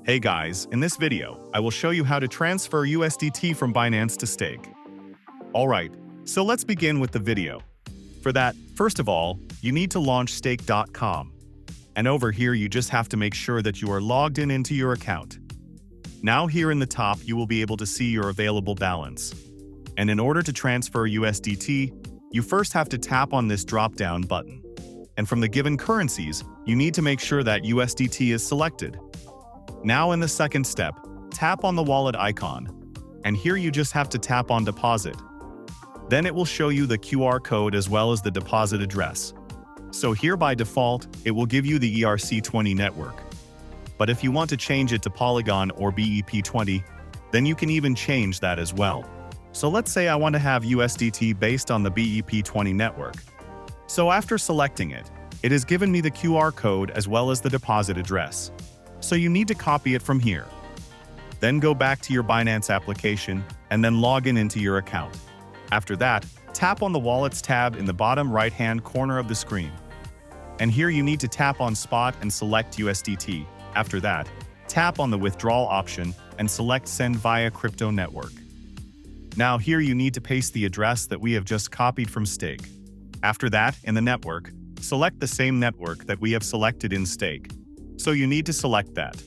Hey guys, in this video, I will show you how to transfer USDT from Binance to stake. Alright, so let's begin with the video. For that, first of all, you need to launch stake.com. And over here you just have to make sure that you are logged in into your account. Now here in the top you will be able to see your available balance. And in order to transfer USDT, you first have to tap on this drop-down button. And from the given currencies, you need to make sure that USDT is selected. Now in the second step, tap on the wallet icon, and here you just have to tap on deposit. Then it will show you the QR code as well as the deposit address. So here by default, it will give you the ERC20 network. But if you want to change it to Polygon or BEP20, then you can even change that as well. So let's say I want to have USDT based on the BEP20 network. So after selecting it, it has given me the QR code as well as the deposit address. So you need to copy it from here. Then go back to your Binance application and then log in into your account. After that, tap on the Wallets tab in the bottom right-hand corner of the screen. And here you need to tap on Spot and select USDT. After that, tap on the Withdrawal option and select Send via Crypto Network. Now here you need to paste the address that we have just copied from Stake. After that, in the network, select the same network that we have selected in Stake. So you need to select that.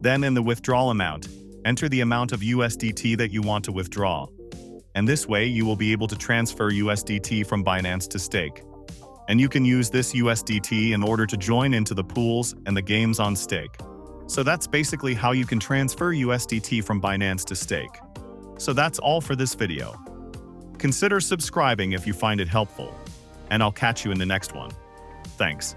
Then in the withdrawal amount, enter the amount of USDT that you want to withdraw. And this way you will be able to transfer USDT from Binance to Stake. And you can use this USDT in order to join into the pools and the games on Stake. So that's basically how you can transfer USDT from Binance to Stake. So that's all for this video. Consider subscribing if you find it helpful. And I'll catch you in the next one. Thanks.